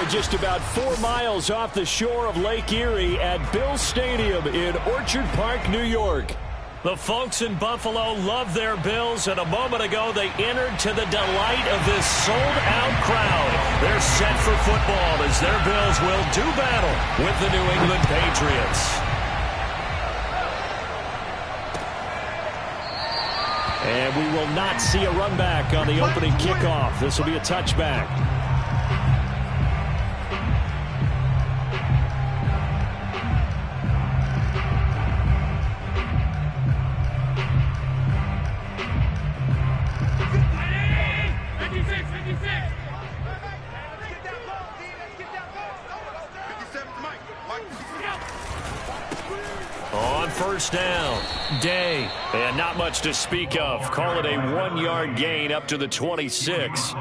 are just about 4 miles off the shore of Lake Erie at Bill Stadium in Orchard Park, New York. The folks in Buffalo love their Bills, and a moment ago they entered to the delight of this sold-out crowd. They're set for football as their Bills will do battle with the New England Patriots. And we will not see a run back on the opening kickoff. This will be a touchback. First down, Day, and not much to speak of. Call it a 1-yard gain up to the 26.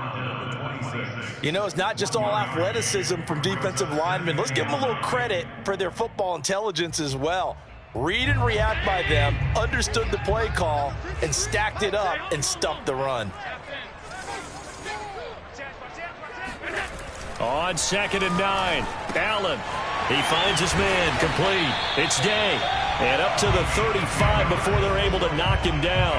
You know, it's not just all athleticism from defensive linemen. Let's give them a little credit for their football intelligence as well. Read and react by them, understood the play call, and stacked it up and stuffed the run. On 2nd and 9, Allen. He finds his man, complete. It's Day. And up to the 35 before they're able to knock him down.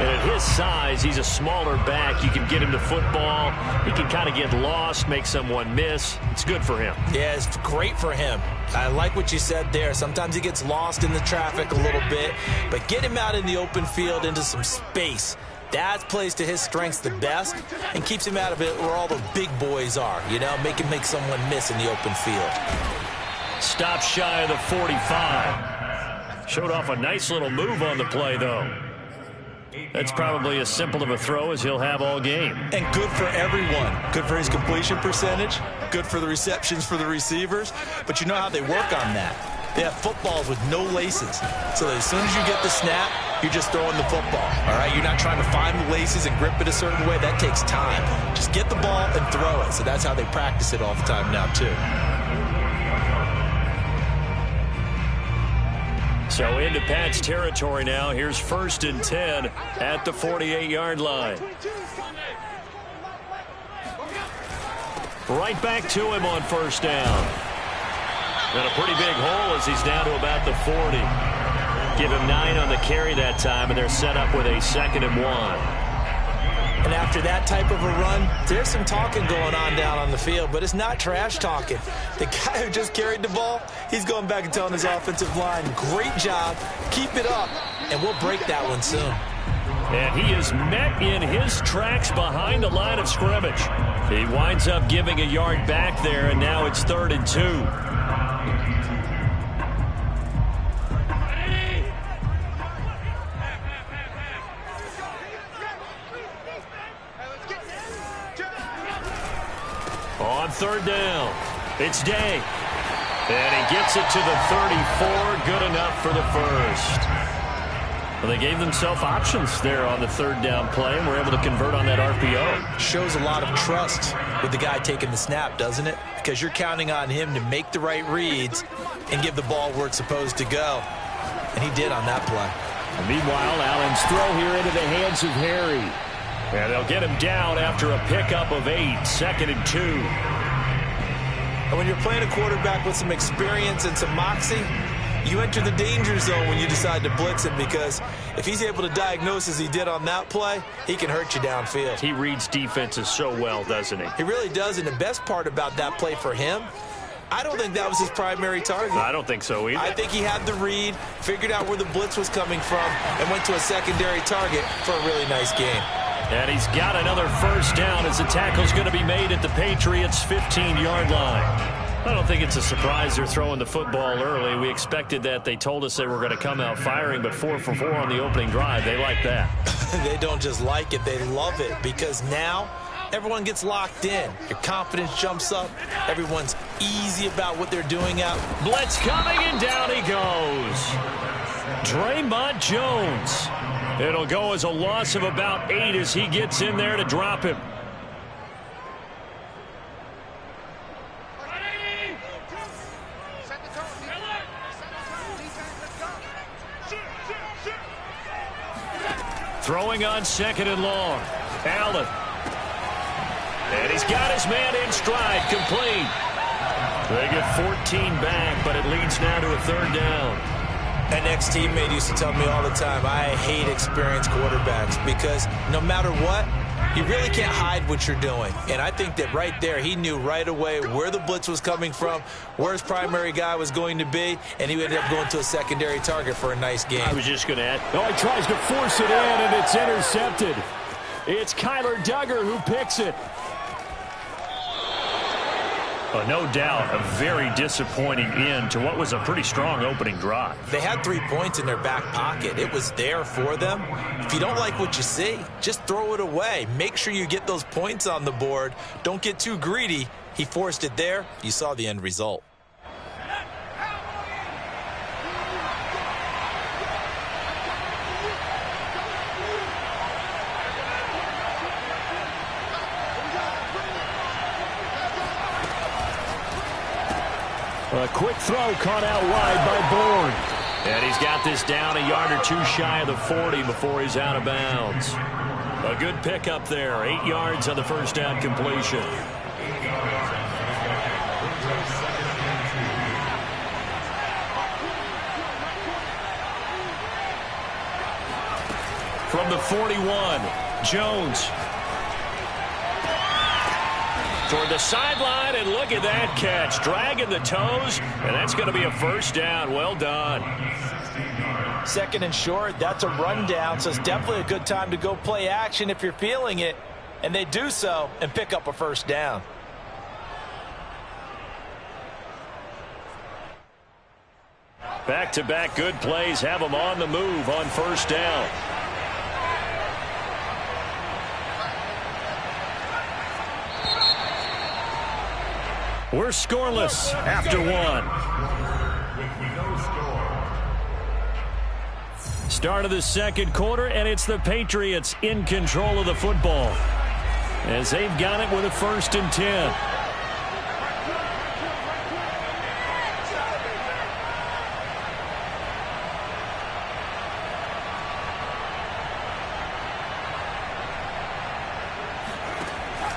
And at his size, he's a smaller back. You can get him to football. He can kind of get lost, make someone miss. It's good for him. Yeah, it's great for him. I like what you said there. Sometimes he gets lost in the traffic a little bit. But get him out in the open field into some space. That plays to his strengths the best and keeps him out of it where all the big boys are. You know, make someone miss in the open field. Stop shy of the 45. Showed off a nice little move on the play, though. That's probably as simple of a throw as he'll have all game. And good for everyone. Good for his completion percentage. Good for the receptions for the receivers. But you know how they work on that. They have footballs with no laces. So as soon as you get the snap, you're just throwing the football. All right, you're not trying to find the laces and grip it a certain way. That takes time. Just get the ball and throw it. So that's how they practice it all the time now, too. So into Pat's territory now. Here's 1st and 10 at the 48-yard line. Right back to him on 1st down. And a pretty big hole as he's down to about the 40. Give him 9 on the carry that time, and they're set up with a 2nd and 1. And after that type of a run, there's some talking going on down on the field, but it's not trash talking. The guy who just carried the ball, he's going back and telling his offensive line, great job, keep it up, and we'll break that one soon. And he is met in his tracks behind the line of scrimmage. He winds up giving a yard back there, and now it's 3rd and 2. On 3rd down, it's Day. And he gets it to the 34, good enough for the first. Well, they gave themselves options there on the 3rd down play, and were able to convert on that RPO. Shows a lot of trust with the guy taking the snap, doesn't it? Because you're counting on him to make the right reads and give the ball where it's supposed to go. And he did on that play. And meanwhile, Allen's throw here into the hands of Harry. And they'll get him down after a pickup of 8, 2nd and 2. And when you're playing a quarterback with some experience and some moxie, you enter the danger zone when you decide to blitz him, because if he's able to diagnose as he did on that play, he can hurt you downfield. He reads defenses so well, doesn't he? He really does, and the best part about that play for him, I don't think that was his primary target. I don't think so either. I think he had the read, figured out where the blitz was coming from, and went to a secondary target for a really nice game. And he's got another first down as the tackle's going to be made at the Patriots' 15-yard line. I don't think it's a surprise they're throwing the football early. We expected that. They told us they were going to come out firing, but 4 for 4 on the opening drive. They like that. They don't just like it, they love it, because now everyone gets locked in. Your confidence jumps up. Everyone's easy about what they're doing out. Blitz coming, and down he goes. Draymond Jones. It'll go as a loss of about 8 as he gets in there to drop him. Throwing on 2nd and long. Allen. And he's got his man in stride, complete. They get 14 back, but it leads now to a third down. An ex-teammate used to tell me all the time, I hate experienced quarterbacks because no matter what, you really can't hide what you're doing. And I think that right there, he knew right away where the blitz was coming from, where his primary guy was going to be, and he ended up going to a secondary target for a nice game. I was just going to add. Oh, he tries to force it in, and it's intercepted. It's Kyler Duggar who picks it. No doubt a very disappointing end to what was a pretty strong opening drive. They had 3 points in their back pocket. It was there for them. If you don't like what you see, just throw it away. Make sure you get those points on the board. Don't get too greedy. He forced it there. You saw the end result. A quick throw caught out wide by Bourne. And he's got this down a yard or two shy of the 40 before he's out of bounds. A good pickup there. 8 yards on the first down completion. From the 41, Jones. Toward the sideline, and look at that catch. Dragging the toes, and that's going to be a first down. Well done. Second and short, that's a rundown, so it's definitely a good time to go play action if you're feeling it. And they do so and pick up a first down. Back-to-back good plays have them on the move on first down. We're scoreless after one. Start of the second quarter, and it's the Patriots in control of the football as they've got it with a 1st and 10.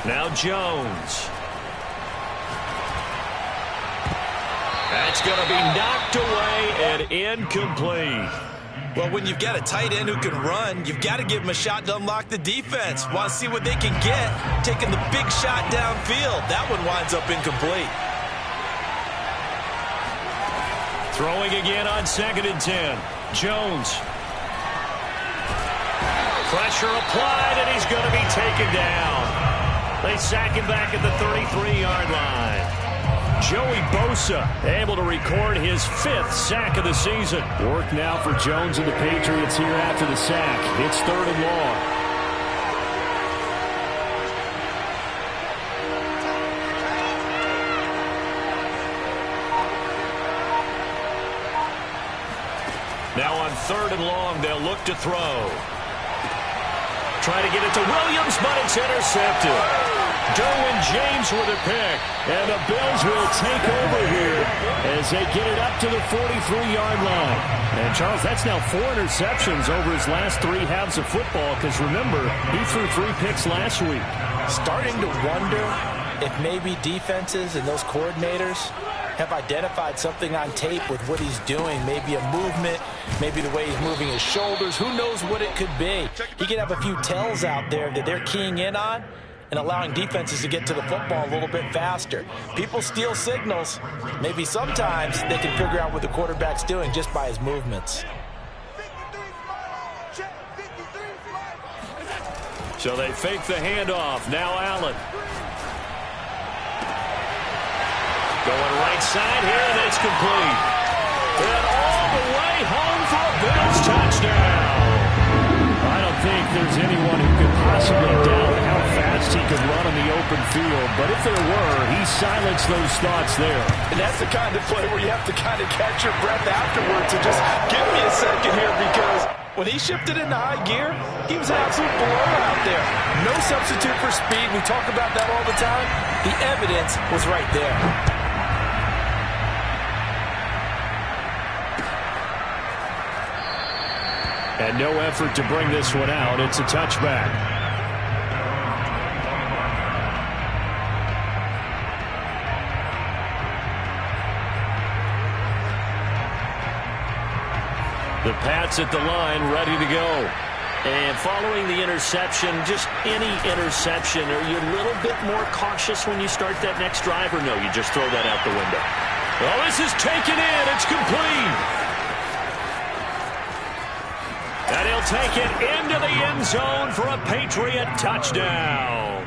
Now Jones. That's going to be knocked away and incomplete. Well, when you've got a tight end who can run, you've got to give him a shot to unlock the defense. Want to see what they can get, taking the big shot downfield. That one winds up incomplete. Throwing again on 2nd and 10. Jones. Pressure applied, and he's going to be taken down. They sack him back at the 33-yard line. Joey Bosa able to record his 5th sack of the season. Work now for Jones and the Patriots here after the sack. It's 3rd and long. Now on 3rd and long, they'll look to throw. Try to get it to Williams, but it's intercepted. Derwin James with a pick, and the Bills will take over here as they get it up to the 43-yard line. And, Charles, that's now 4 interceptions over his last 3 halves of football because, remember, he threw 3 picks last week. Starting to wonder if maybe defenses and those coordinators have identified something on tape with what he's doing, maybe a movement, maybe the way he's moving his shoulders. Who knows what it could be? He could have a few tells out there that they're keying in on and allowing defenses to get to the football a little bit faster. People steal signals. Maybe sometimes they can figure out what the quarterback's doing just by his movements. So they fake the handoff. Now Allen. Going right side here, and it's complete. And all the way home for a Bills touchdown. I don't think there's anyone who could possibly doubt how fast he could run on the open field. But if there were, he silenced those thoughts there. And that's the kind of play where you have to kind of catch your breath afterwards and just give me a second here, because when he shifted into high gear, he was an absolute blowout out there. No substitute for speed. We talk about that all the time. The evidence was right there. And no effort to bring this one out. It's a touchback. The Pats at the line, ready to go. And following the interception, just any interception, are you a little bit more cautious when you start that next drive, or no, you just throw that out the window? Oh, this is taken in. It's complete. And he'll take it into the end zone for a Patriot touchdown.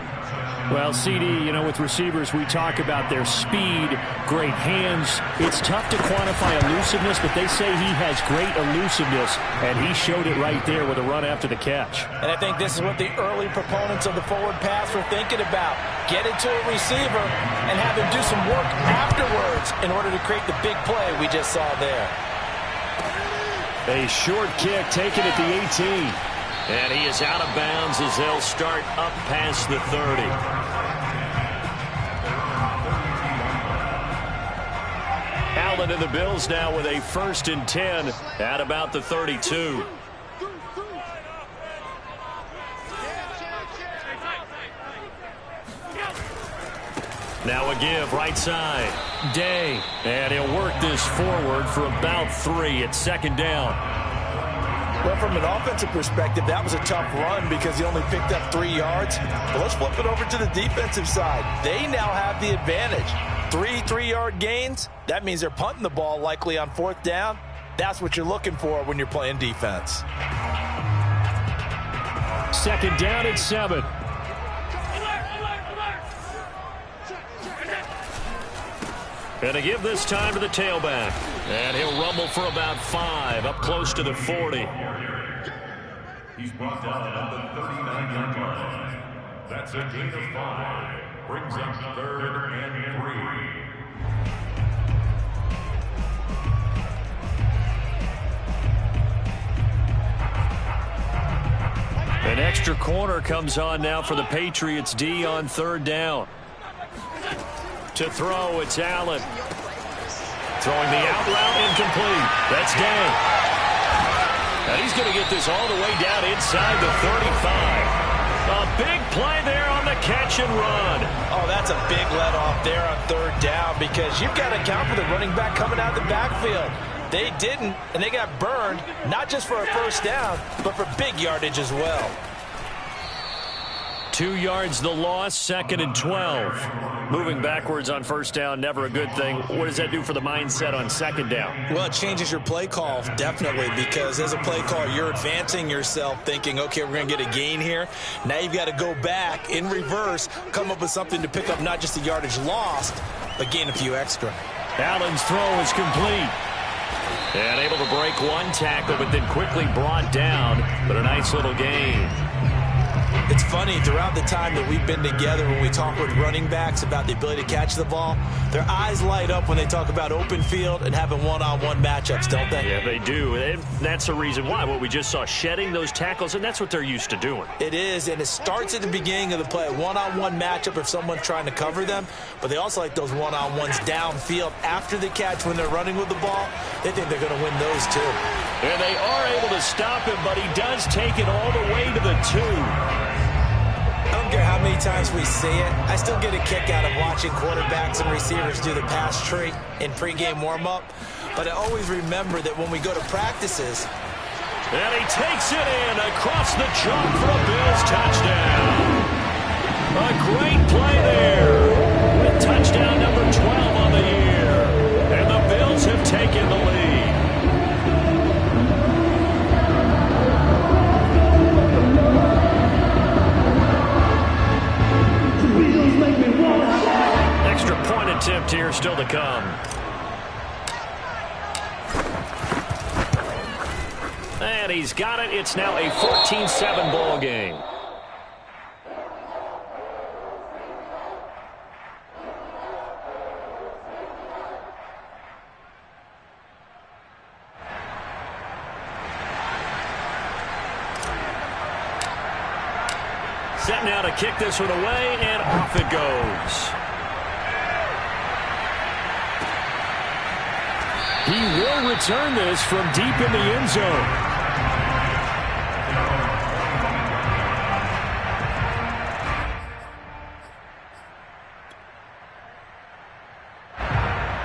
Well, CD, you know, with receivers, we talk about their speed, great hands. It's tough to quantify elusiveness, but they say he has great elusiveness, and he showed it right there with a run after the catch. And I think this is what the early proponents of the forward pass were thinking about. Get it to a receiver and have him do some work afterwards in order to create the big play we just saw there. A short kick taken at the 18. And he is out of bounds as they'll start up past the 30. Allen and the Bills now with a 1st and 10 at about the 32. Now a give right side. Day. And he'll work this forward for about 3 at 2nd down. Well, from an offensive perspective, that was a tough run because he only picked up 3 yards. But let's flip it over to the defensive side. They now have the advantage. 3 3-yard gains. That means they're punting the ball likely on 4th down. That's what you're looking for when you're playing defense. 2nd down and 7. And a give this time to the tailback. And he'll rumble for about 5, up close to the 40. He's brought down at the 39-yard line. That's a gain of 5. Brings up 3rd and 3. An extra corner comes on now for the Patriots D on 3rd down. To throw, it's Allen. Throwing the out route incomplete. That's Day. And he's going to get this all the way down inside the 35. A big play there on the catch and run. Oh, that's a big let off there on 3rd down because you've got to account for the running back coming out of the backfield. They didn't, and they got burned, not just for a 1st down, but for big yardage as well. 2 yards the loss, 2nd and 12. Moving backwards on 1st down, never a good thing. What does that do for the mindset on 2nd down? Well, it changes your play call, definitely, because as a play call, you're advancing yourself thinking, okay, we're going to get a gain here. Now you've got to go back in reverse, come up with something to pick up not just the yardage lost, but gain a few extra. Allen's throw is complete. And able to break 1 tackle, but then quickly brought down, but a nice little gain. It's funny, throughout the time that we've been together when we talk with running backs about the ability to catch the ball, their eyes light up when they talk about open field and having one-on-one matchups, don't they? Yeah, they do. And that's the reason why. What we just saw, shedding those tackles, and that's what they're used to doing. It is, and it starts at the beginning of the play. One-on-one matchup if someone's trying to cover them, but they also like those one-on-ones downfield after the catch when they're running with the ball. They think they're going to win those too. And they are able to stop him, but he does take it all the way to the 2. I don't care how many times we see it. I still get a kick out of watching quarterbacks and receivers do the pass tree in pregame warm-up. But I always remember that when we go to practices. And he takes it in across the chalk for a Bills touchdown. A great play there. With touchdown number 12 on the year. And the Bills have taken the lead. Extra point attempt here still to come. And he's got it. It's now a 14-7 ball game. Set now to kick this one away, and off it goes. He will return this from deep in the end zone.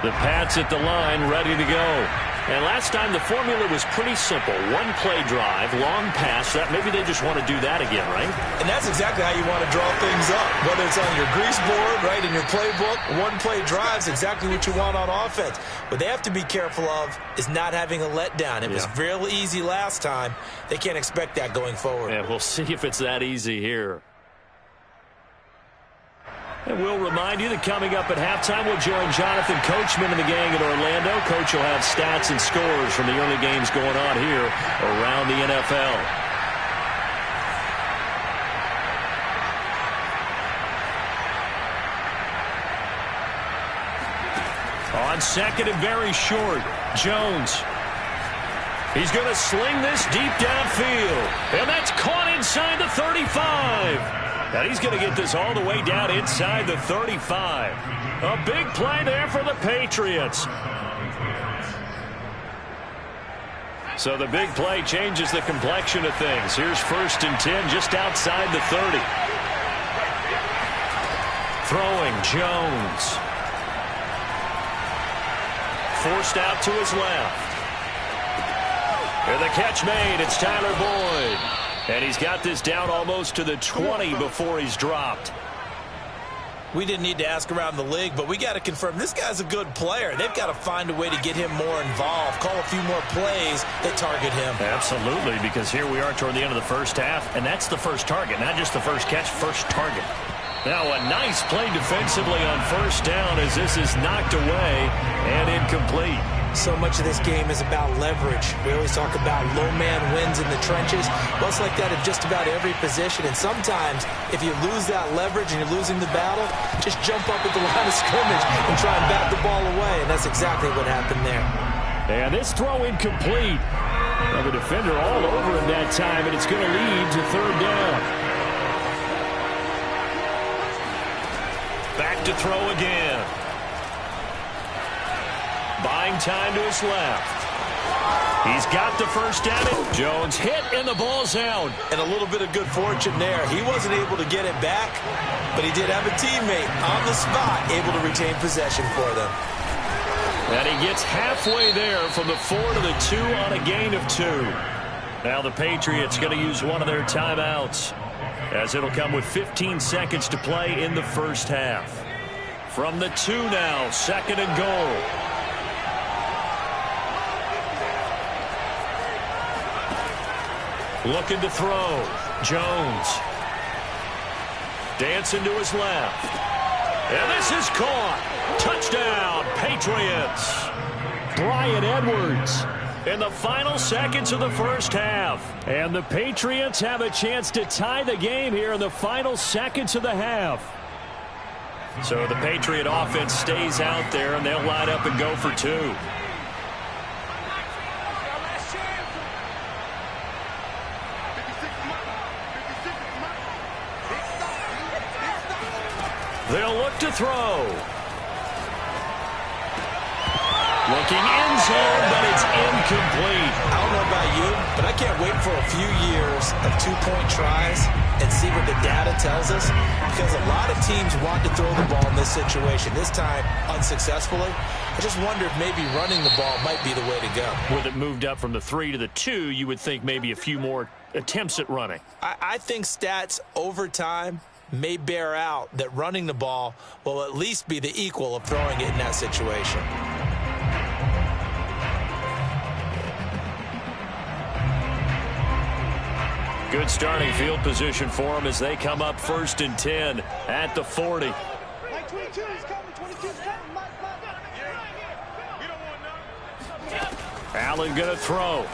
The Pats at the line, ready to go. And last time the formula was pretty simple. One play drive, long pass. That maybe they just want to do that again, right? And that's exactly how you want to draw things up. Whether it's on your grease board, right, in your playbook, one play drive is exactly what you want on offense. What they have to be careful of is not having a letdown. It was real easy last time. They can't expect that going forward. Yeah, we'll see if it's that easy here. And we'll remind you that coming up at halftime, we'll join Jonathan Coachman and the gang in Orlando. Coach will have stats and scores from the early games going on here around the NFL. On second and very short, Jones. He's going to sling this deep downfield. And that's caught inside the 35. And he's going to get this all the way down inside the 35. A big play there for the Patriots. So the big play changes the complexion of things. Here's 1st and 10 just outside the 30. Throwing Jones. Forced out to his left. And the catch made. It's Tyler Boyd. And he's got this down almost to the 20 before he's dropped. We didn't need to ask around the league, but we got to confirm this guy's a good player. They've got to find a way to get him more involved, call a few more plays that target him. Absolutely, because here we are toward the end of the first half, and that's the first target, not just the first catch, first target. Now a nice play defensively on 1st down as this is knocked away and incomplete. So much of this game is about leverage. We always talk about low man wins in the trenches. Well, it's like that in just about every position. And sometimes, if you lose that leverage and you're losing the battle, just jump up at the line of scrimmage and try and bat the ball away. And that's exactly what happened there. And this throw incomplete. Well, the defender all over him that time, and it's going to lead to 3rd down. Back to throw again. Buying time to his left. He's got the 1st down. Jones hit, and the ball's out. And a little bit of good fortune there. He wasn't able to get it back, but he did have a teammate on the spot able to retain possession for them. And he gets halfway there from the 4 to the 2 on a gain of 2. Now the Patriots going to use one of their timeouts, as it'll come with 15 seconds to play in the first half. From the 2 now, 2nd and goal. Looking to throw. Jones. Dancing to his left. And this is caught. Touchdown, Patriots. Bryan Edwards. In the final seconds of the first half. And the Patriots have a chance to tie the game here in the final seconds of the half. So the Patriot offense stays out there, and they'll line up and go for 2. They'll look to throw. Looking end zone, but it's incomplete. I don't know about you, but I can't wait for a few years of 2-point tries and see what the data tells us, because a lot of teams want to throw the ball in this situation. This time, unsuccessfully. I just wonder if maybe running the ball might be the way to go. With it moved up from the 3 to the 2, you would think maybe a few more attempts at running. I think stats over time may bear out that running the ball will at least be the equal of throwing it in that situation. Good starting field position for them as they come up 1st and 10 at the 40. Allen going to throw.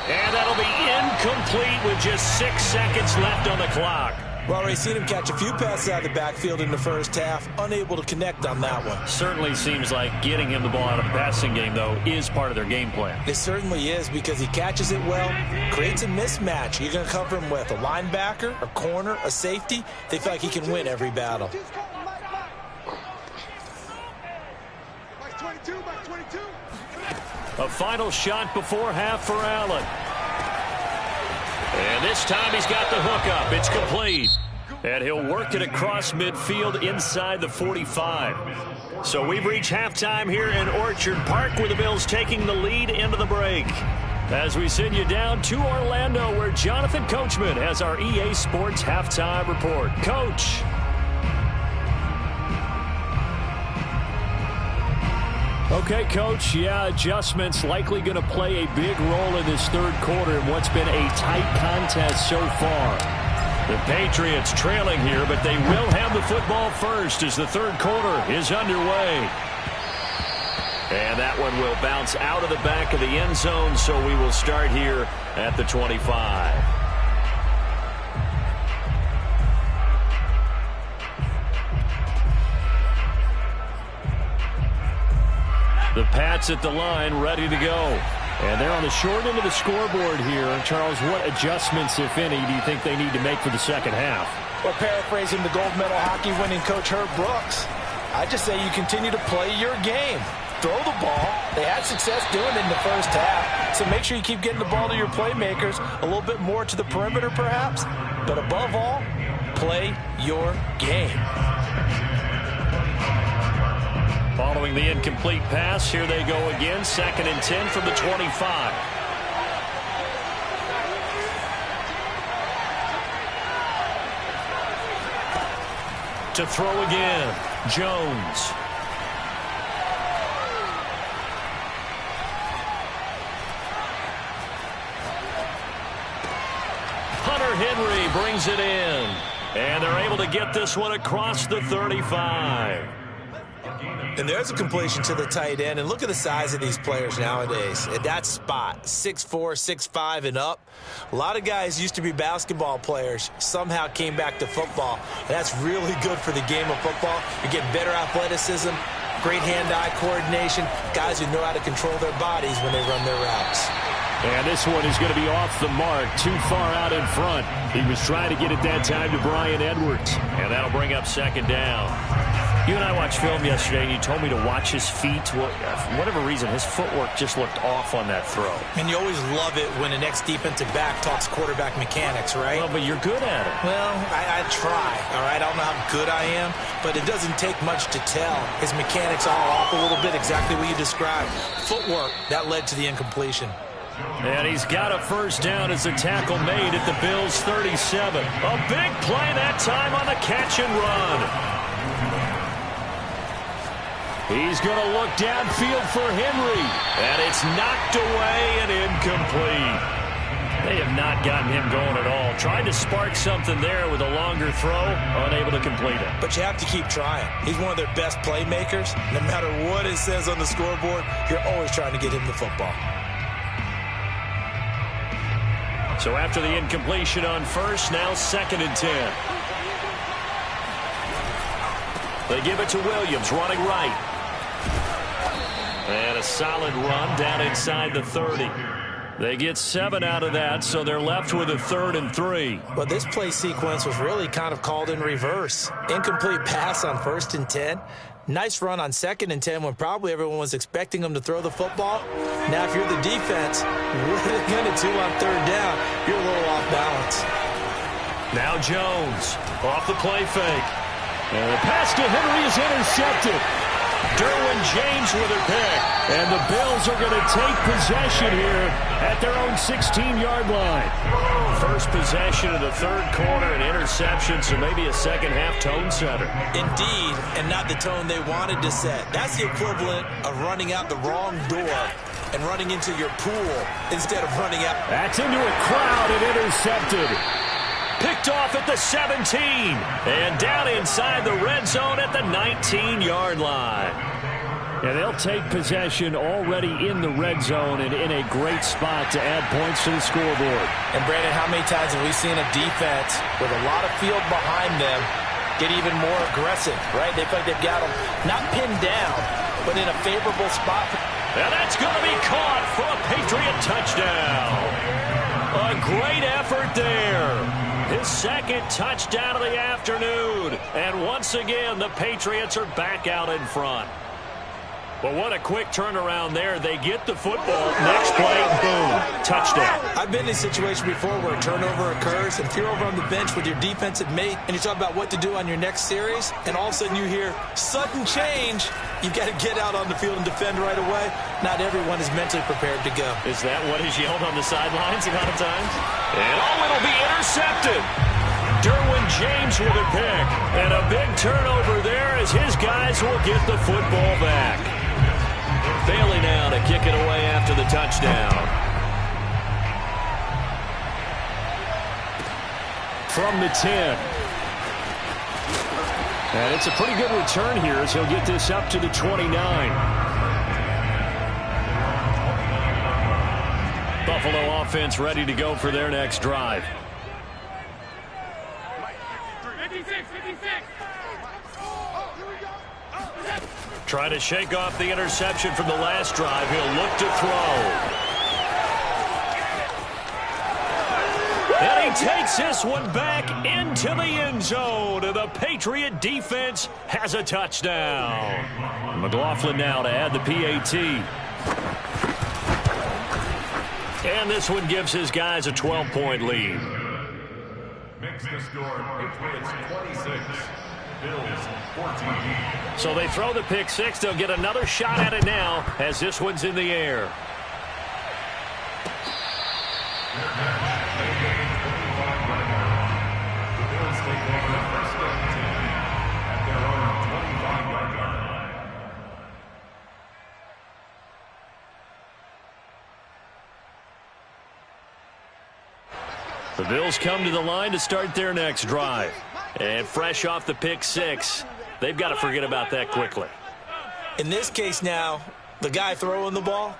And that'll be incomplete with just 6 seconds left on the clock. Well, already seen him catch a few passes out of the backfield in the first half, unable to connect on that one. Certainly seems like getting him the ball out of the passing game, though, is part of their game plan. It certainly is, because he catches it well, creates a mismatch. You're going to cover him with a linebacker, a corner, a safety. They feel like he can win every battle. A final shot before half for Allen. And this time he's got the hook up. It's complete. And he'll work it across midfield inside the 45. So we've reached halftime here in Orchard Park, where the Bills taking the lead into the break. As we send you down to Orlando, where Jonathan Coachman has our EA Sports halftime report. Coach. Okay, Coach. Yeah, adjustments likely going to play a big role in this third quarter in what's been a tight contest so far. The Patriots trailing here, but they will have the football first as the third quarter is underway. And that one will bounce out of the back of the end zone, so we will start here at the 25. The Pats at the line, ready to go. And they're on the short end of the scoreboard here. Charles, what adjustments, if any, do you think they need to make for the second half? Well, paraphrasing the gold medal hockey winning coach Herb Brooks, I just say you continue to play your game. Throw the ball. They had success doing it in the first half. So make sure you keep getting the ball to your playmakers, a little bit more to the perimeter perhaps. But above all, play your game. Following the incomplete pass, here they go again. 2nd and 10 from the 25. To throw again, Jones. Hunter Henry brings it in. And they're able to get this one across the 35. And there's a completion to the tight end. And look at the size of these players nowadays. At that spot, 6'4", 6'5", and up. A lot of guys used to be basketball players, somehow came back to football. And that's really good for the game of football. You're getting better athleticism, great hand-eye coordination, guys who know how to control their bodies when they run their routes. And this one is going to be off the mark, too far out in front. He was trying to get it that time to Brian Edwards. And that'll bring up 2nd down. You and I watched film yesterday, and you told me to watch his feet. Well, for whatever reason, his footwork just looked off on that throw. And you always love it when an ex-defensive back talks quarterback mechanics, right? Well, but you're good at it. Well, I try, all right? I don't know how good I am, but it doesn't take much to tell. His mechanics are off a little bit, exactly what you described. Footwork, that led to the incompletion. And he's got a first down as the tackle made at the Bills' 37. A big play that time on the catch and run. He's going to look downfield for Henry. And it's knocked away and incomplete. They have not gotten him going at all. Tried to spark something there with a longer throw. Unable to complete it. But you have to keep trying. He's one of their best playmakers. No matter what it says on the scoreboard, you're always trying to get him the football. So after the incompletion on first, now 2nd and 10. They give it to Williams, running right. And a solid run down inside the 30. They get 7 out of that, so they're left with a 3rd and 3. Well, this play sequence was really kind of called in reverse. Incomplete pass on 1st and 10. Nice run on 2nd and 10 when probably everyone was expecting him to throw the football. Now, if you're the defense, what are they going to do on 3rd down? You're a little off balance. Now Jones off the play fake. And the pass to Henry is intercepted. Derwin James with a pick. And the Bills are going to take possession here at their own 16-yard line. First possession of the third quarter, an interception, so maybe a second-half tone setter. Indeed, and not the tone they wanted to set. That's the equivalent of running out the wrong door and running into your pool instead of running out. That's into a crowd and intercepted. Picked off at the 17. And down inside the red zone at the 19-yard line. And they'll take possession already in the red zone and in a great spot to add points to the scoreboard. And, Brandon, how many times have we seen a defense with a lot of field behind them get even more aggressive, right? They feel like they've got them not pinned down, but in a favorable spot. And that's going to be caught for a Patriot touchdown. A great effort there. His second touchdown of the afternoon. And once again, the Patriots are back out in front. Well, what a quick turnaround there. They get the football. Next play, boom, touchdown. I've been in a situation before where a turnover occurs, and if you're over on the bench with your defensive mate and you talk about what to do on your next series, and all of a sudden you hear sudden change, you've got to get out on the field and defend right away. Not everyone is mentally prepared to go. Is that what is yelled on the sidelines a lot of times? And it'll be intercepted. Derwin James with a pick. And a big turnover there as his guys will get the football back. Bailey now to kick it away after the touchdown. From the 10. And it's a pretty good return here as he'll get this up to the 29. Buffalo offense ready to go for their next drive. 56. Trying to shake off the interception from the last drive. He'll look to throw. And he takes this one back into the end zone. And the Patriot defense has a touchdown. McLaughlin now to add the PAT. And this one gives his guys a 12-point lead. Makes the score Patriots 26. Bills 14. So they throw the pick six. They'll get another shot at it now as this one's in the air. The Bills take over the first and 10 at their own 25-yard line. The Bills come to the line to start their next drive. And fresh off the pick six, they've got to forget about that quickly. In this case now, the guy throwing the ball,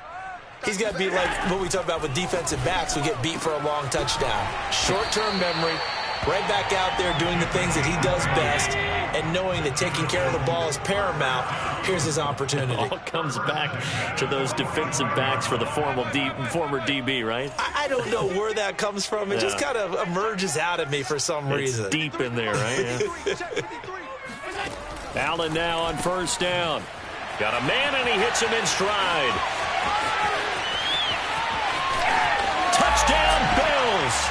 he's got to be like what we talk about with defensive backs who get beat for a long touchdown. Short-term memory, right back out there doing the things that he does best, and knowing that taking care of the ball is paramount. Here's his opportunity. It all comes back to those defensive backs for the former DB, right? I don't know where that comes from. It just kind of emerges out of me for some reason. It's deep in there, right? Yeah. Allen now on first down. Got a man, and he hits him in stride. Touchdown, Bills!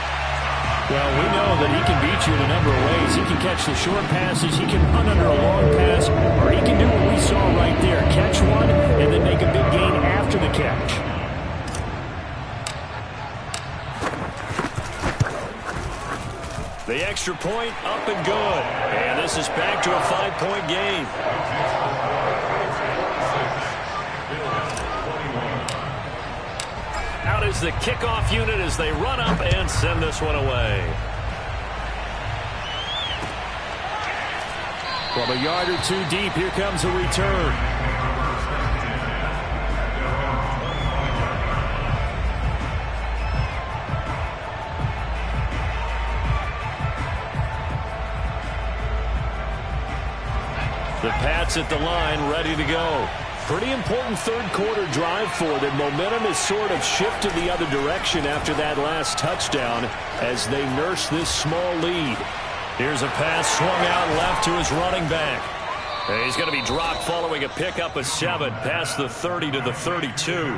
Well, we know that he can beat you in a number of ways. He can catch the short passes, he can run under a long pass, or he can do what we saw right there, catch one and then make a big gain after the catch. The extra point up and good. And this is back to a 5-point game. Out is the kickoff unit as they run up and send this one away. From a yard or two deep, here comes a return. The Pats at the line, ready to go. Pretty important third-quarter drive for them. Momentum has sort of shifted the other direction after that last touchdown as they nurse this small lead. Here's a pass swung out left to his running back. And he's going to be dropped following a pickup of 7 past the 30 to the 32.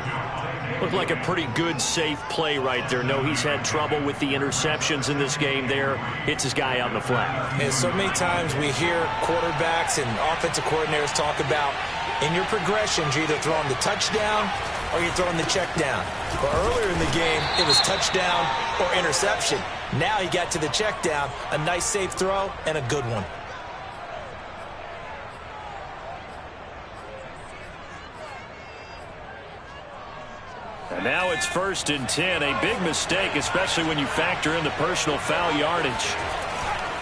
Looked like a pretty good, safe play right there. No, he's had trouble with the interceptions in this game there. Hits his guy out in the flat. And so many times we hear quarterbacks and offensive coordinators talk about in your progressions, you're either throwing the touchdown or you're throwing the check down. Well, earlier in the game, it was touchdown or interception. Now he got to the check down, a nice safe throw, and a good one. And now it's 1st and 10. A big mistake, especially when you factor in the personal foul yardage.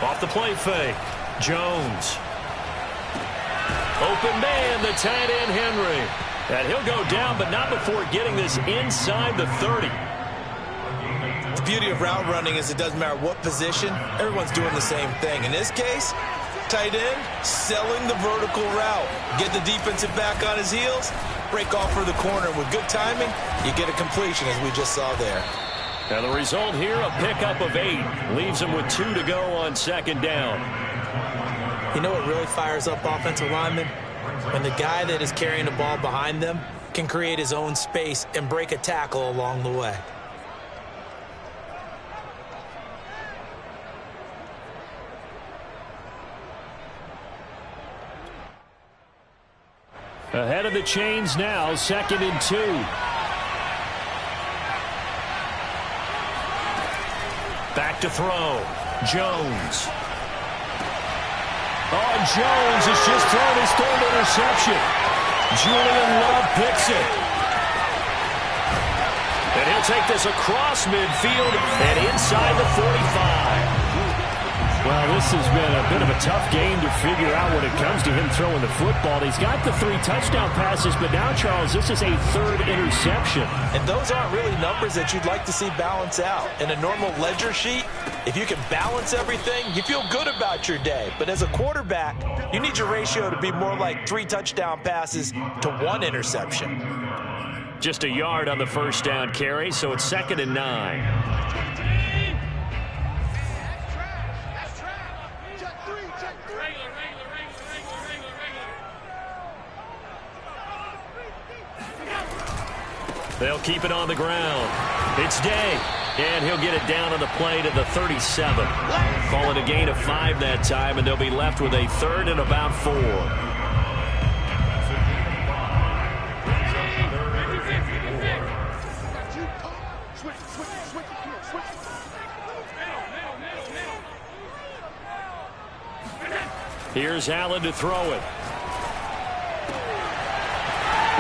Off the play fake. Jones. Open man, the tight end, Henry. And he'll go down, but not before getting this inside the 30. The beauty of route running is it doesn't matter what position. Everyone's doing the same thing. In this case, tight end, selling the vertical route. Get the defensive back on his heels, break off for the corner. With good timing, you get a completion, as we just saw there. And the result here, a pickup of 8. Leaves him with 2 to go on 2nd down. You know what really fires up offensive linemen? when the guy that is carrying the ball behind them can create his own space and break a tackle along the way. Ahead of the chains now, 2nd and 2. Back to throw. Jones. Oh, and Jones has just thrown his 3rd interception. Julian Love picks it. And he'll take this across midfield and inside the 45. Well, this has been a bit of a tough game to figure out when it comes to him throwing the football. He's got the 3 touchdown passes, but now, Charles, this is a 3rd interception. And those aren't really numbers that you'd like to see balance out. In a normal ledger sheet, if you can balance everything, you feel good about your day. But as a quarterback, you need your ratio to be more like 3 touchdown passes to 1 interception. Just a yard on the 1st down carry, so it's 2nd and 9. They'll keep it on the ground. It's Day, and he'll get it down on the play to the 37. Call it a gain of 5 that time, and they'll be left with a 3rd and about 4. Here's Allen to throw it.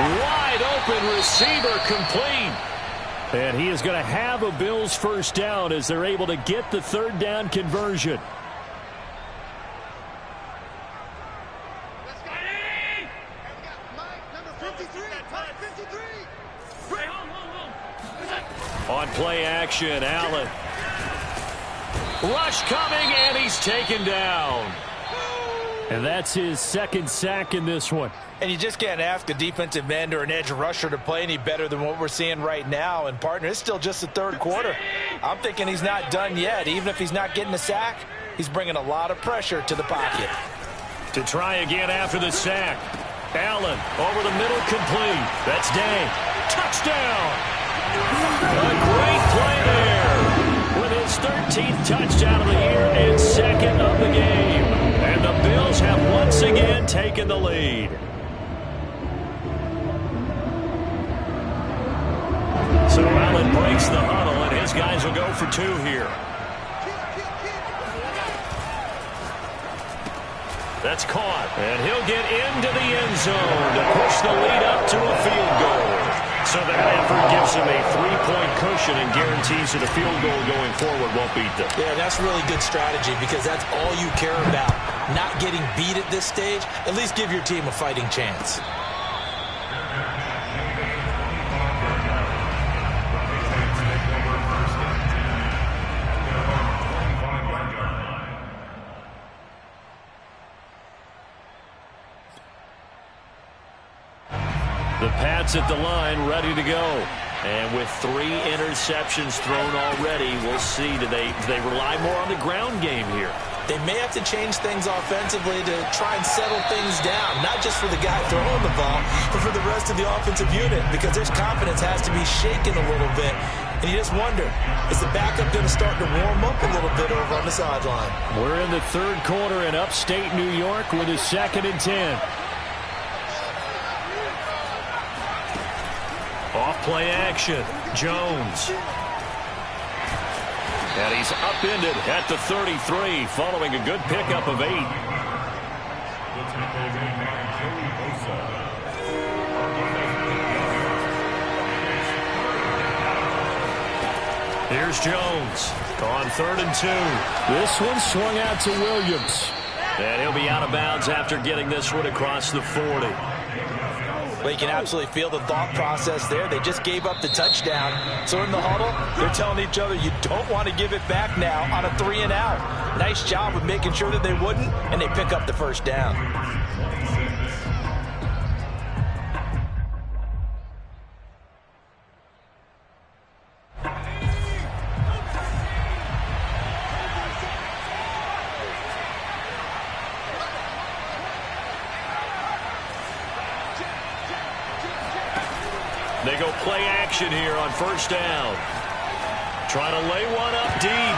Wide open receiver, complete. And he is going to have a Bills 1st down as they're able to get the 3rd down conversion. On play action, Allen. Rush coming, and he's taken down. And that's his 2nd sack in this one. And you just can't ask a defensive end or an edge rusher to play any better than what we're seeing right now. And, partner, it's still just the 3rd quarter. I'm thinking he's not done yet. Even if he's not getting a sack, he's bringing a lot of pressure to the pocket. To try again after the sack. Allen over the middle, complete. That's Day. Touchdown! A great play there with his 13th touchdown of the year and 2nd of the game. And the Bills have once again taken the lead. So Allen breaks the huddle, and his guys will go for 2 here. That's caught, and he'll get into the end zone to push the lead up to a field goal. So that effort gives him a 3-point cushion and guarantees that a field goal going forward won't beat them. Yeah, that's really good strategy because that's all you care about. Not getting beat at this stage. At least give your team a fighting chance. The Pats at the line, ready to go. And with 3 interceptions thrown already, we'll see. Do they rely more on the ground game here? They may have to change things offensively to try and settle things down, not just for the guy throwing the ball, but for the rest of the offensive unit, because their confidence has to be shaken a little bit. And you just wonder, is the backup going to start to warm up a little bit over on the sideline? We're in the 3rd quarter in upstate New York with a 2nd and 10. Off play action, Jones. And he's upended at the 33 following a good pickup of 8. Here's Jones on 3rd and 2. This one swung out to Williams. And he'll be out of bounds after getting this one across the 40. Well, you can absolutely feel the thought process there. They just gave up the touchdown. So in the huddle, they're telling each other, you don't want to give it back now on a 3 and out. Nice job of making sure that they wouldn't, and they pick up the 1st down. They go play action here on first down. Trying to lay one up deep.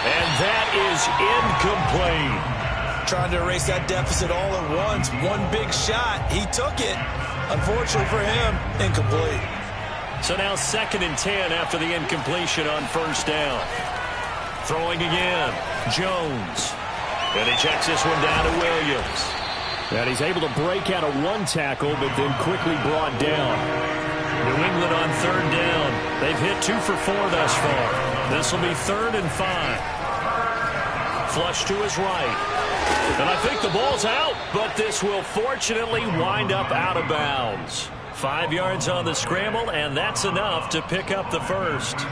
And that is incomplete. Trying to erase that deficit all at once. One big shot. He took it. Unfortunately for him, incomplete. So now 2nd and 10 after the incompletion on first down. Throwing again. Jones. And he checks this one down to Williams. And he's able to break out of one tackle, but then quickly brought down. New England on 3rd down. They've hit 2 for 4 thus far. This will be 3rd and 5. Flush to his right. And I think the ball's out, but this will fortunately wind up out of bounds. 5 yards on the scramble, and that's enough to pick up the first.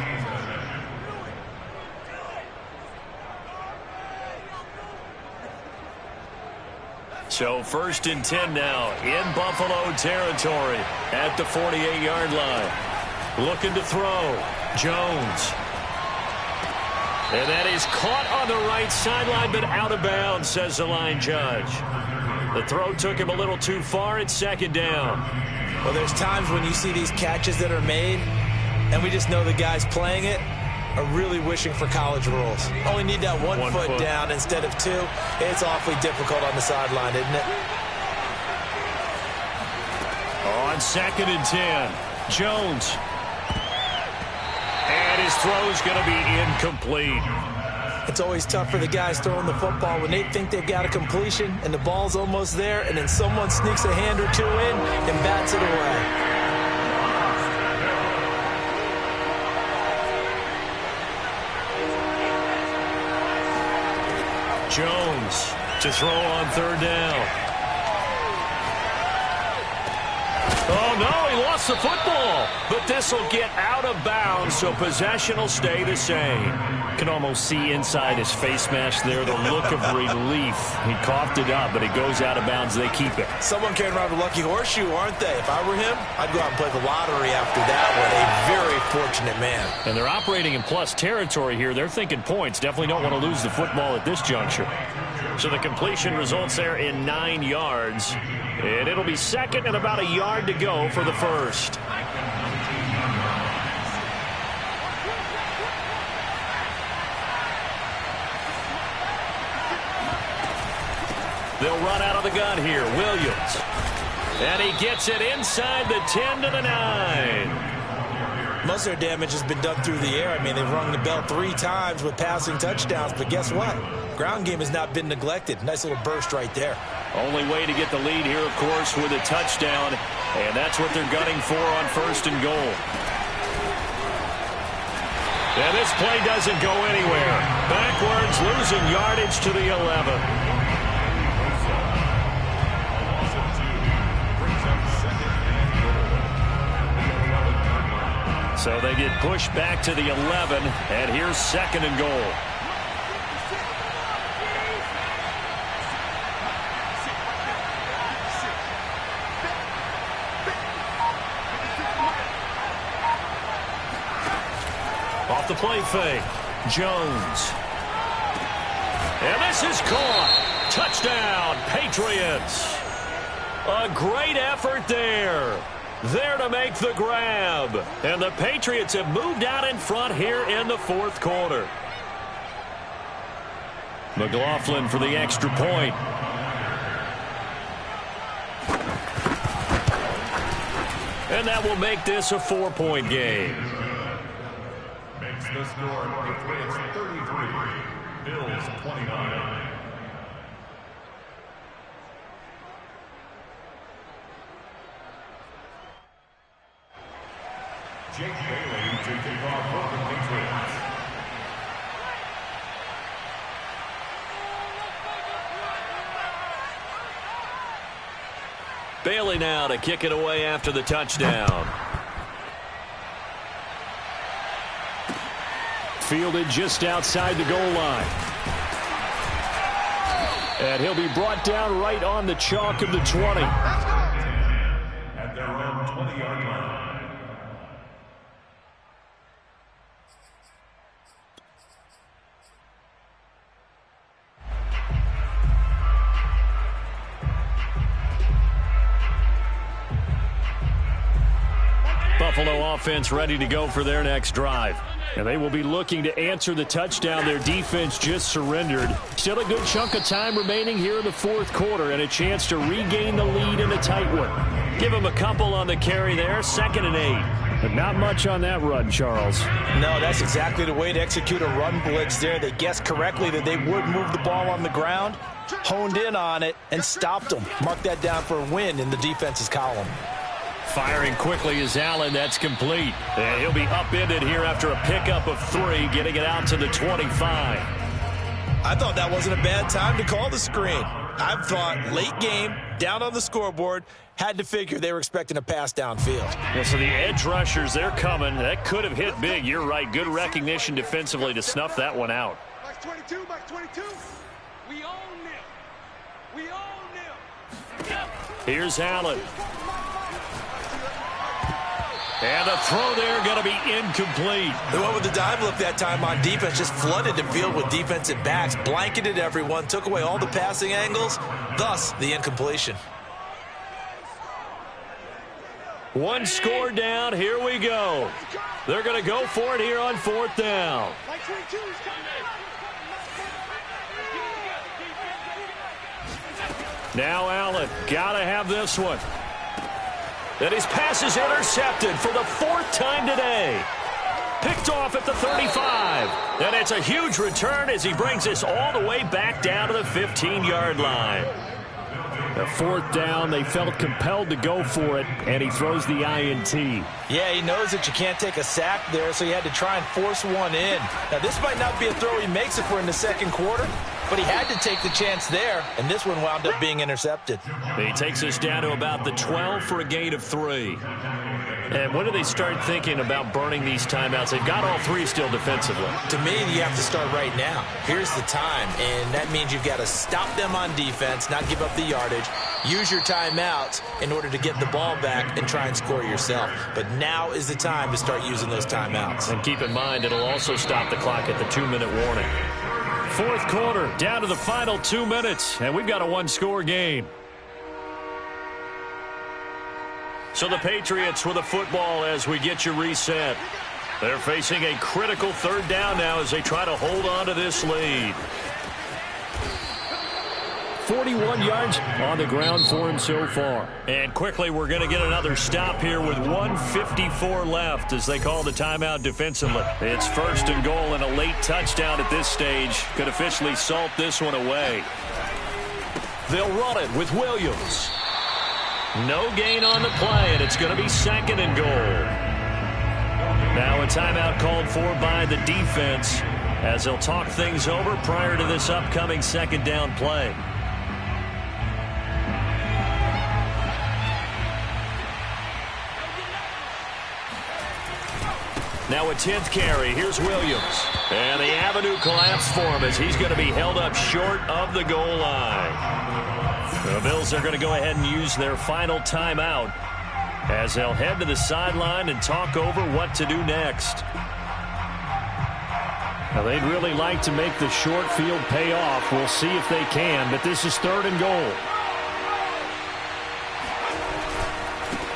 So 1st and 10 now in Buffalo territory at the 48-yard line. Looking to throw. Jones. And that is caught on the right sideline, but out of bounds, says the line judge. The throw took him a little too far. It's 2nd down. Well, there's times when you see these catches that are made, and we just know the guys playing it are really wishing for college rules. Only need that one foot down instead of 2. It's awfully difficult on the sideline, isn't it? On 2nd and 10, Jones. And his throw's going to be incomplete. It's always tough for the guys throwing the football when they think they've got a completion and the ball's almost there, and then someone sneaks a hand or 2 in and bats it away. Jones to throw on 3rd down. Oh, no, he lost the football. But this will get out of bounds, so possession will stay the same. Can almost see inside his face mask there the look of relief. He coughed it up, but it goes out of bounds. They keep it. Someone carrying around a lucky horseshoe, aren't they? If I were him, I'd go out and play the lottery after that one. A very fortunate man. And they're operating in plus territory here. They're thinking points. Definitely don't want to lose the football at this juncture. So the completion results there in 9 yards. And it'll be 2nd and about a yard to go for the first. They'll run out of the gun here. Williams. And he gets it inside the 10 to the 9. Most of their damage has been done through the air. I mean, they've rung the bell 3 times with passing touchdowns, but guess what? Ground game has not been neglected. Nice little burst right there. Only way to get the lead here, of course, with a touchdown, and that's what they're gunning for on 1st and goal. And this play doesn't go anywhere. Backwards, losing yardage to the 11. So they get pushed back to the 11, and here's 2nd and goal. Off the play fake, Jones. And this is caught. Touchdown, Patriots. A great effort there. There to make the grab. And the Patriots have moved out in front here in the 4th quarter. McLaughlin for the extra point. And that will make this a 4-point game. Makes the score Patriots 33, Bills 29. Jake Bailey to kick off for the Patriots. Bailey now to kick it away after the touchdown. Fielded just outside the goal line. And he'll be brought down right on the chalk of the 20. At their own 20-yard line. Buffalo offense ready to go for their next drive. And they will be looking to answer the touchdown their defense just surrendered. Still a good chunk of time remaining here in the fourth quarter and a chance to regain the lead in a tight one. Give them a couple on the carry there, 2nd and 8. But not much on that run, Charles. No, that's exactly the way to execute a run blitz there. They guessed correctly that they would move the ball on the ground, honed in on it, and stopped them. Mark that down for a win in the defense's column. Firing quickly is Allen. That's complete. And he'll be upended here after a pickup of 3, getting it out to the 25. I thought that wasn't a bad time to call the screen. I thought late game, down on the scoreboard, had to figure they were expecting a pass downfield. Yeah, so the edge rushers, they're coming. That could have hit big. You're right. Good recognition defensively to snuff that one out. Max 22, Max 22. We own them. We own them. Here's Allen. And the throw there going to be incomplete. The one with the dive look that time on defense just flooded the field with defensive backs, blanketed everyone, took away all the passing angles, thus the incompletion. One score down. Here we go. They're going to go for it here on 4th down. Now Allen. Got to have this one. And his pass is intercepted for the 4th time today. Picked off at the 35. And it's a huge return as he brings us all the way back down to the 15-yard line. The 4th down, they felt compelled to go for it, and he throws the INT. Yeah, he knows that you can't take a sack there, so he had to try and force one in. Now, this might not be a throw he makes if we're in the second quarter, but he had to take the chance there, and this one wound up being intercepted. He takes us down to about the 12 for a gain of 3. And when do they start thinking about burning these timeouts? They've got all 3 still defensively. To me, you have to start right now. Here's the time, and that means you've got to stop them on defense, not give up the yardage, use your timeouts in order to get the ball back and try and score yourself. But now is the time to start using those timeouts. And keep in mind, it'll also stop the clock at the 2-minute warning. Fourth quarter, down to the final 2 minutes, and we've got a 1-score game. So the Patriots with a football as we get you reset. They're facing a critical 3rd down now as they try to hold on to this lead. 41 yards on the ground for him so far. And quickly we're going to get another stop here with 1:54 left as they call the timeout defensively. It's 1st and goal, and a late touchdown at this stage could officially salt this one away. They'll run it with Williams. No gain on the play, and it's going to be 2nd and goal. Now a timeout called for by the defense as they'll talk things over prior to this upcoming 2nd down play. Now a 10th carry. Here's Williams. And the avenue collapsed for him as he's going to be held up short of the goal line. The Bills are going to go ahead and use their final timeout as they'll head to the sideline and talk over what to do next. Now they'd really like to make the short field pay off. We'll see if they can, but this is 3rd and goal.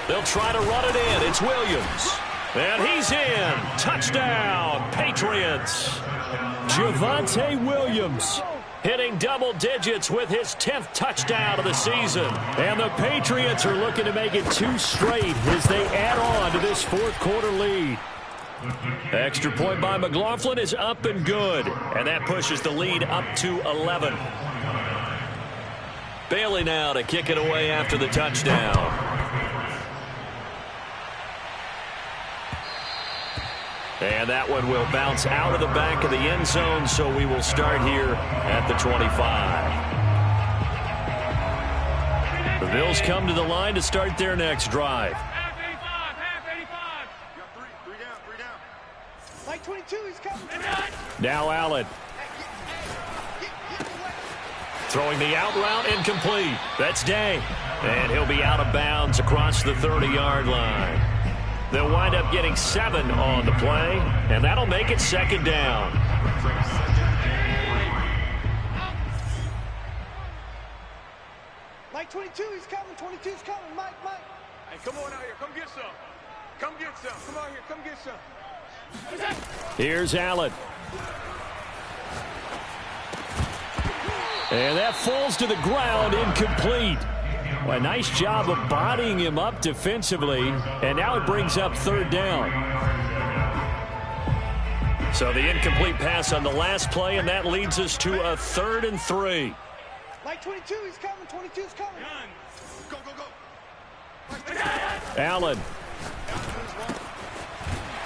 They'll try to run it in. It's Williams. And he's in. Touchdown, Patriots. Javonte Williams hitting double digits with his 10th touchdown of the season. And the Patriots are looking to make it 2 straight as they add on to this 4th quarter lead. Extra point by McLaughlin is up and good. And that pushes the lead up to 11. Bailey now to kick it away after the touchdown. And that one will bounce out of the back of the end zone, so we will start here at the 25. The Bills come to the line to start their next drive. Half 85. Three down. Like 22, he's coming. Now Allen. Throwing the out route incomplete. That's Day. And he'll be out of bounds across the 30-yard line. They'll wind up getting 7 on the play, and that'll make it 2nd down. Like 22, he's coming. 22's coming. Mike. Hey, come on out here. Come get some. Come get some. Come on here. Come get some. Here's Allen. And that falls to the ground, incomplete. A nice job of bodying him up defensively, and now it brings up third down. So the incomplete pass on the last play, and that leads us to a 3rd and 3. Like 22, he's coming. 22's coming. Go, go, go. Allen.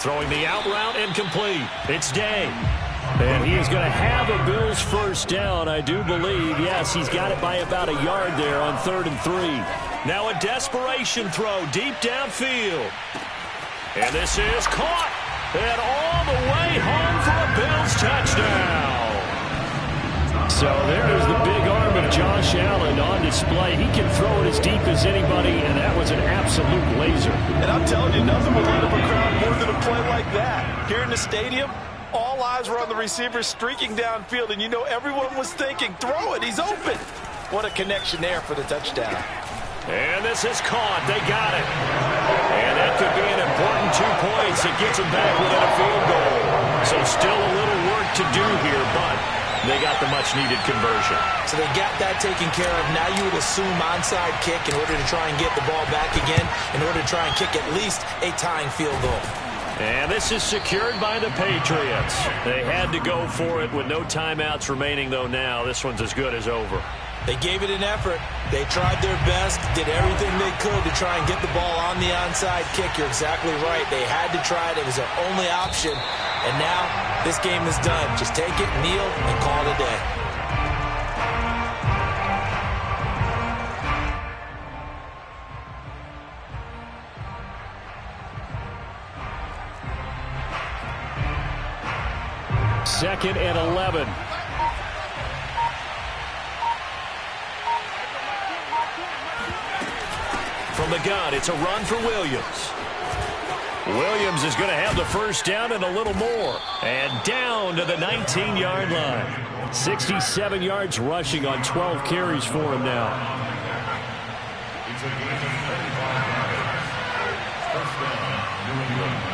Throwing the out route, incomplete. It's Day. And he is going to have a Bills first down, I do believe. Yes, he's got it by about a yard there on 3rd and 3. Now a desperation throw deep downfield. And this is caught. And all the way home for a Bills touchdown. So there's the big arm of Josh Allen on display. He can throw it as deep as anybody, and that was an absolute laser. And I'm telling you, nothing will light up a crowd more than a play like that. Here in the stadium, all eyes were on the receiver streaking downfield, and you know everyone was thinking, throw it, he's open. What a connection there for the touchdown. And this is caught. They got it. And that could be an important 2 points. It gets them back within a field goal. So still a little work to do here, but they got the much-needed conversion. So they got that taken care of. Now you would assume onside kick in order to try and get the ball back again, in order to try and kick at least a tying field goal. And this is secured by the Patriots. They had to go for it with no timeouts remaining, though now. This one's as good as over. They gave it an effort. They tried their best, did everything they could to try and get the ball on the onside kick. You're exactly right. They had to try it. It was their only option. And now this game is done. Just take it, kneel, and call it a day. Second and 11. From the gun, it's a run for Williams. Williams is going to have the first down and a little more. And down to the 19-yard line. 67 yards rushing on 12 carries for him now. It's a gain of 35 yards. First down, New England.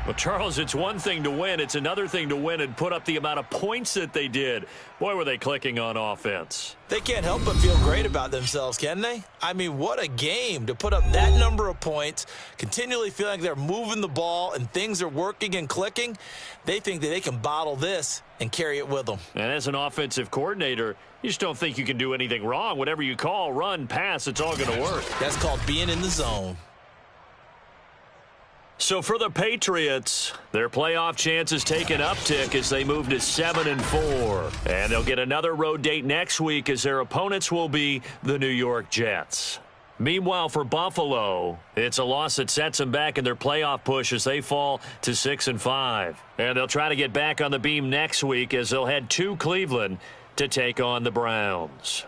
Well, Charles, it's one thing to win. It's another thing to win and put up the amount of points that they did. Boy, were they clicking on offense. They can't help but feel great about themselves, can they? I mean, what a game to put up that number of points, continually feeling like they're moving the ball and things are working and clicking. They think that they can bottle this and carry it with them. And as an offensive coordinator, you just don't think you can do anything wrong. Whatever you call, run, pass, it's all going to work. That's called being in the zone. So for the Patriots, their playoff chances take an uptick as they move to 7-4. And they'll get another road date next week as their opponents will be the New York Jets. Meanwhile, for Buffalo, it's a loss that sets them back in their playoff push as they fall to 6-5. And they'll try to get back on the beam next week as they'll head to Cleveland to take on the Browns.